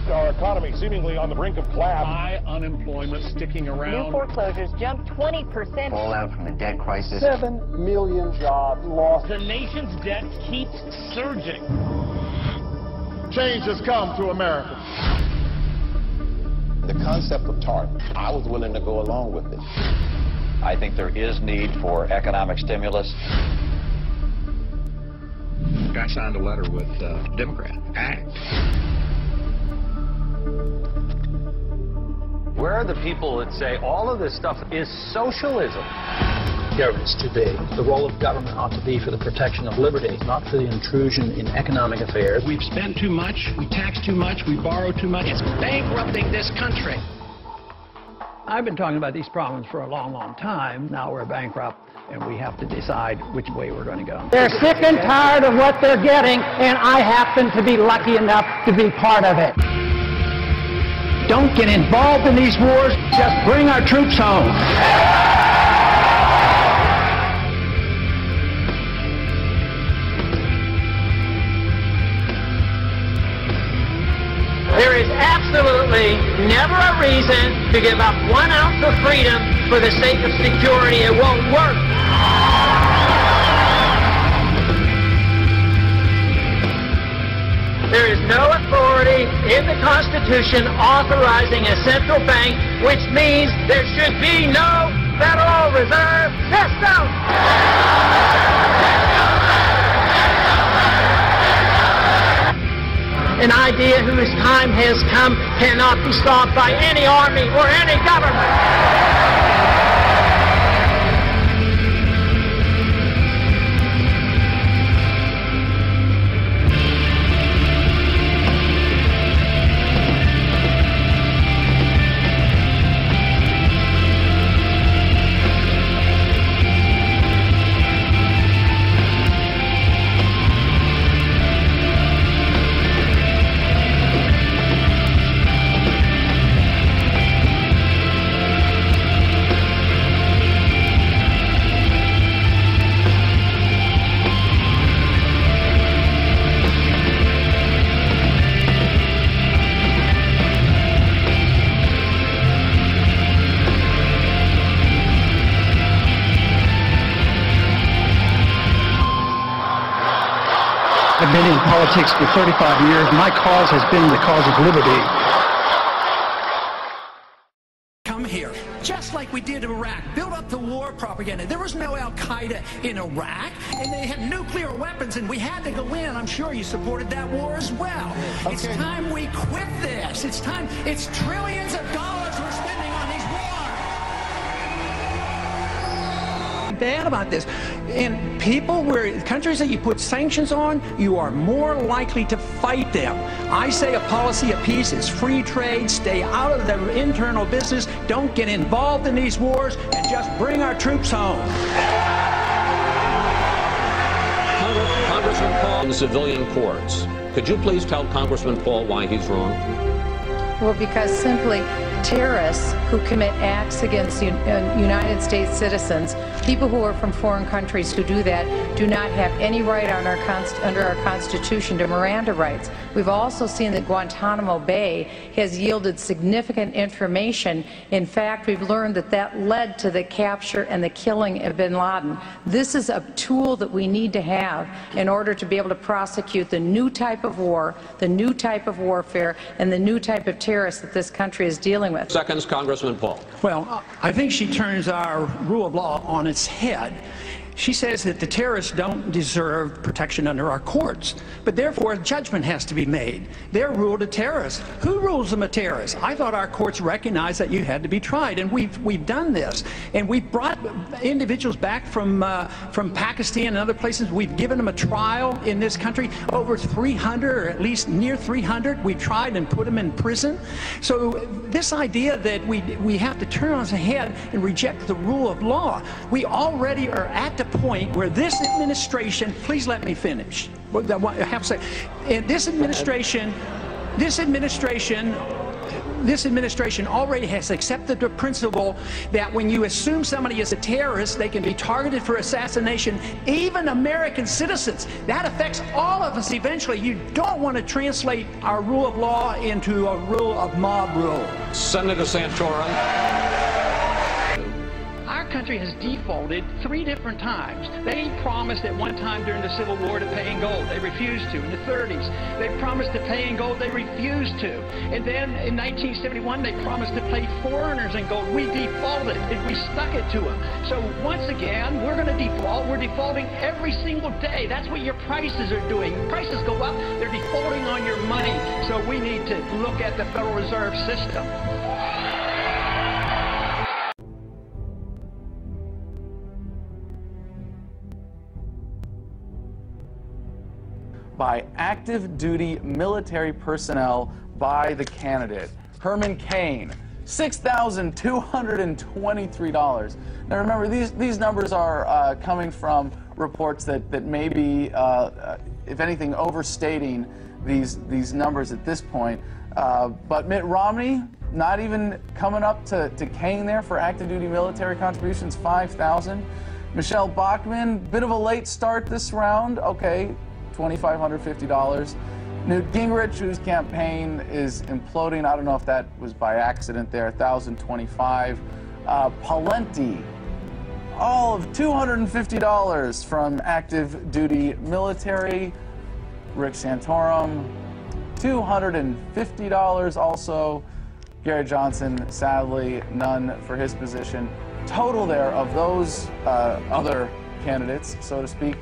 Our economy seemingly on the brink of collapse. High unemployment sticking around. New foreclosures jumped 20%. Fallout from the debt crisis. 7 million jobs lost. The nation's debt keeps surging. Change has come to America. The concept of TARP, I was willing to go along with it. I think there is need for economic stimulus. I signed a letter with Democrat. ACT. Where are the people that say all of this stuff is socialism? Government's too big. The role of government ought to be for the protection of liberty, not for the intrusion in economic affairs. We've spent too much, we tax too much, we borrow too much. It's bankrupting this country. I've been talking about these problems for a long, long time. Now we're bankrupt, and we have to decide which way we're going to go. They're sick and tired of what they're getting, and I happen to be lucky enough to be part of it. Don't get involved in these wars. Just bring our troops home. There is absolutely never a reason to give up 1 ounce of freedom for the sake of security. It won't work. There is no authority in the Constitution authorizing a central bank, which means there should be no Federal Reserve System. An idea whose time has come cannot be solved by any army or any government. I've been in politics for 35 years. My cause has been the cause of liberty. Come here, just like we did in Iraq. Build up the war propaganda. There was no Al-Qaeda in Iraq, and they had nuclear weapons, and we had to go in. I'm sure you supported that war as well. Okay. It's time we quit this. It's time. It's trillions of dollars we're spending on these wars. Bad about this. In people where countries that you put sanctions on, you are more likely to fight them. I say a policy of peace is free trade, stay out of the internal business, don't get involved in these wars, and just bring our troops home. Congressman Paul, in the civilian courts, could you please tell Congressman Paul why he's wrong? Well, because simply terrorists who commit acts against United States citizens, people who are from foreign countries who do that, do not have any right on under our Constitution to Miranda rights. We've also seen that Guantanamo Bay has yielded significant information. In fact, we've learned that that led to the capture and the killing of bin Laden. This is a tool that we need to have in order to be able to prosecute the new type of war, the new type of warfare, and the new type of terrorists that this country is dealing with. Seconds, Congressman Paul. Well, I think she turns our rule of law on its head. She says that the terrorists don't deserve protection under our courts, but therefore a judgment has to be made. They're ruled a terrorist. Who rules them a terrorist? I thought our courts recognized that you had to be tried, and we've done this. And we've brought individuals back from Pakistan and other places. We've given them a trial in this country, over 300, or at least near 300. We've tried and put them in prison. So this idea that we have to turn on its head and reject the rule of law, we already are at the point where this administration, please let me finish. I have to say, this administration this administration already has accepted the principle that when you assume somebody is a terrorist, they can be targeted for assassination, even American citizens. That affects all of us eventually. You don't want to translate our rule of law into a rule of mob rule. Senator Santorum. Our country has defaulted 3 different times. They promised at one time during the Civil War to pay in gold. They refused to. In the 30s, they promised to pay in gold. They refused to. And then in 1971, they promised to pay foreigners in gold. We defaulted, and we stuck it to them. So once again, we're going to default. We're defaulting every single day. That's what your prices are doing. Prices go up, they're defaulting on your money. So we need to look at the Federal Reserve System. By active duty military personnel by the candidate. Herman Cain, $6,223. Now remember, these numbers are coming from reports that may be, if anything, overstating these numbers at this point. But Mitt Romney, not even coming up to Cain there for active duty military contributions, $5,000. Michelle Bachmann, bit of a late start this round, okay. $2,550. Newt Gingrich, whose campaign is imploding, I don't know if that was by accident there, $1,025. Pawlenty, all of $250 from active duty military. Rick Santorum, $250 also. Gary Johnson, sadly, none for his position. Total there of those other candidates, so to speak,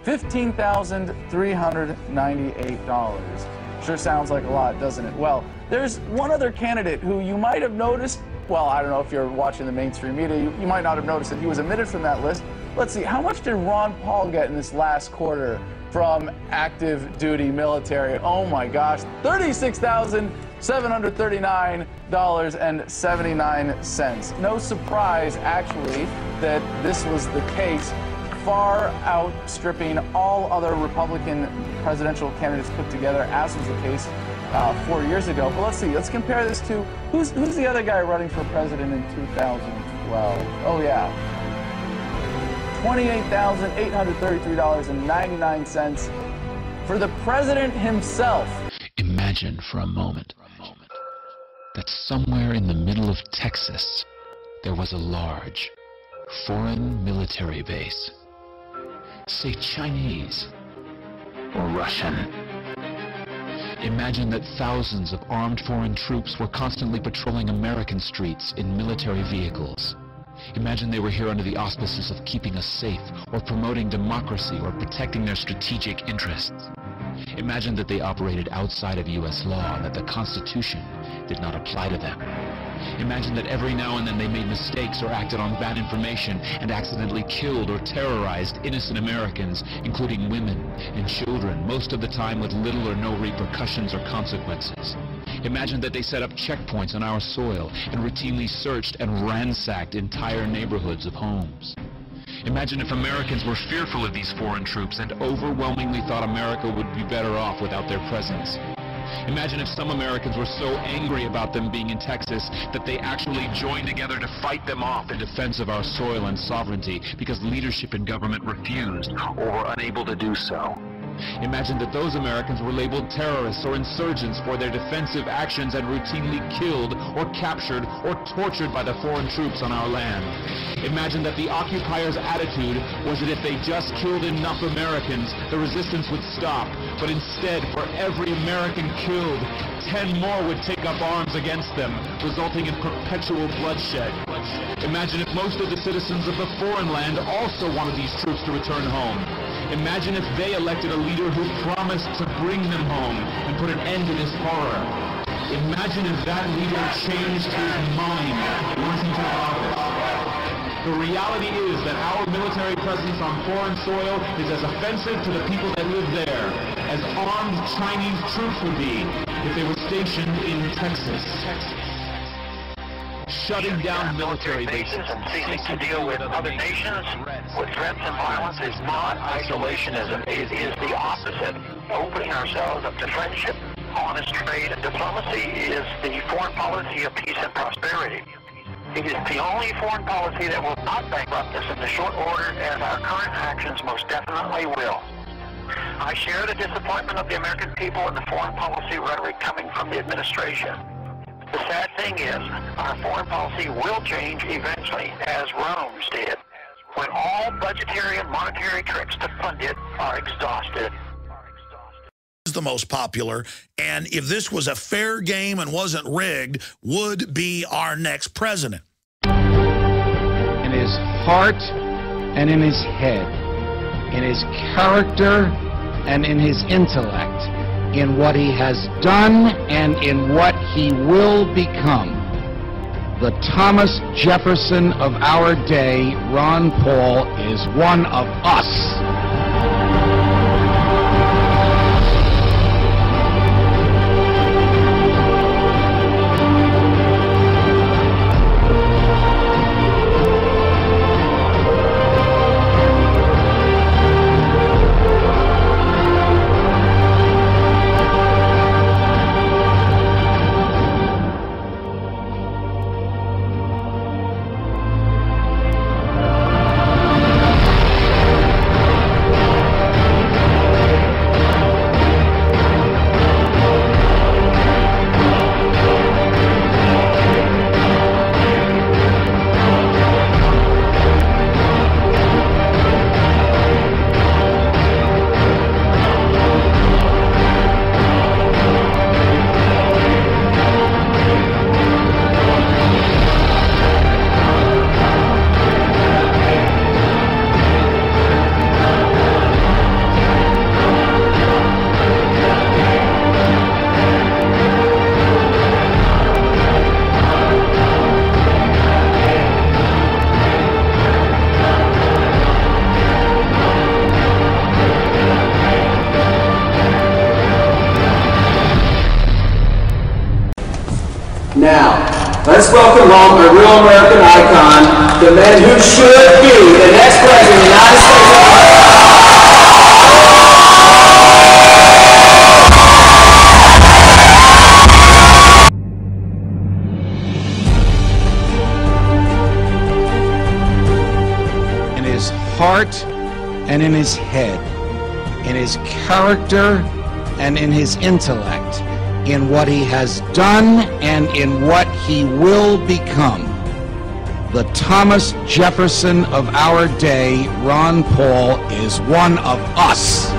$15,398. Sure sounds like a lot, doesn't it? Well, there's one other candidate who you might have noticed. Well, I don't know if you're watching the mainstream media. You might not have noticed that he was omitted from that list. Let's see, how much did Ron Paul get in this last quarter from active duty military? Oh my gosh, $36,739.79. No surprise, actually, that this was the case. Far outstripping all other Republican presidential candidates put together, as was the case 4 years ago. But let's see, let's compare this to, who's the other guy running for president in 2012? Oh yeah, $28,833.99 for the president himself. Imagine for a moment that somewhere in the middle of Texas there was a large foreign military base. Say Chinese or Russian. Imagine that thousands of armed foreign troops were constantly patrolling American streets in military vehicles. Imagine they were here under the auspices of keeping us safe, or promoting democracy, or protecting their strategic interests. Imagine that they operated outside of U.S. law and that the Constitution did not apply to them. Imagine that every now and then they made mistakes or acted on bad information and accidentally killed or terrorized innocent Americans, including women and children, most of the time with little or no repercussions or consequences. Imagine that they set up checkpoints on our soil and routinely searched and ransacked entire neighborhoods of homes. Imagine if Americans were fearful of these foreign troops and overwhelmingly thought America would be better off without their presence. Imagine if some Americans were so angry about them being in Texas that they actually joined together to fight them off in defense of our soil and sovereignty because leadership in government refused or were unable to do so. Imagine that those Americans were labeled terrorists or insurgents for their defensive actions and routinely killed or captured or tortured by the foreign troops on our land. Imagine that the occupiers' attitude was that if they just killed enough Americans, the resistance would stop. But instead, for every American killed, 10 more would take up arms against them, resulting in perpetual bloodshed. Imagine if most of the citizens of the foreign land also wanted these troops to return home. Imagine if they elected a leader who promised to bring them home and put an end to this horror. Imagine if that leader changed his mind once he took office. The reality is that our military presence on foreign soil is as offensive to the people that live there as armed Chinese troops would be if they were stationed in Texas. Shutting down military bases and ceasing to deal with other nations with threats and violence is not isolationism. It is the opposite. Opening ourselves up to friendship, honest trade and diplomacy is the foreign policy of peace and prosperity. It is the only foreign policy that will not bankrupt us in the short order, as our current actions most definitely will. I share the disappointment of the American people in the foreign policy rhetoric coming from the administration. The sad thing is, our foreign policy will change eventually, as Rome's did, when all budgetary and monetary tricks to fund it are exhausted. Is the most popular, and if this was a fair game and wasn't rigged, would be our next president. In his heart and in his head, in his character and in his intellect, in what he has done and in what he will become. The Thomas Jefferson of our day, Ron Paul, is one of us. Now, let's welcome home a real American icon, the man who should be the next president of the United States of America. In his heart and in his head, in his character and in his intellect, in what he has done and in what he will become. The Thomas Jefferson of our day, Ron Paul, is one of us.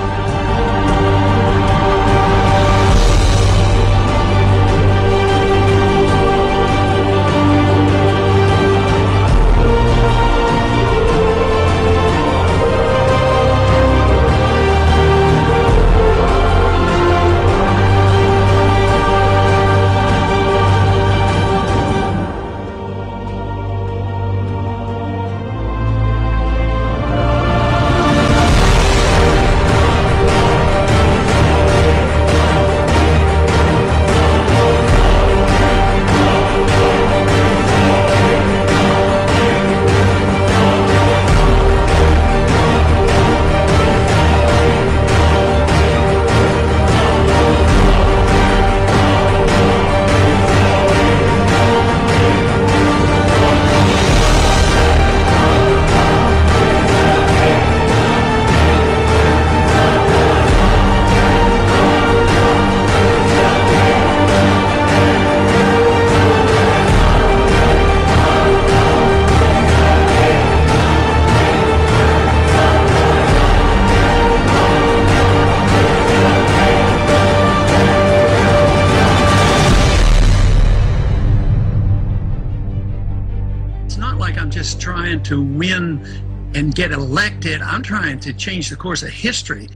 Trying to win and get elected. I'm trying to change the course of history.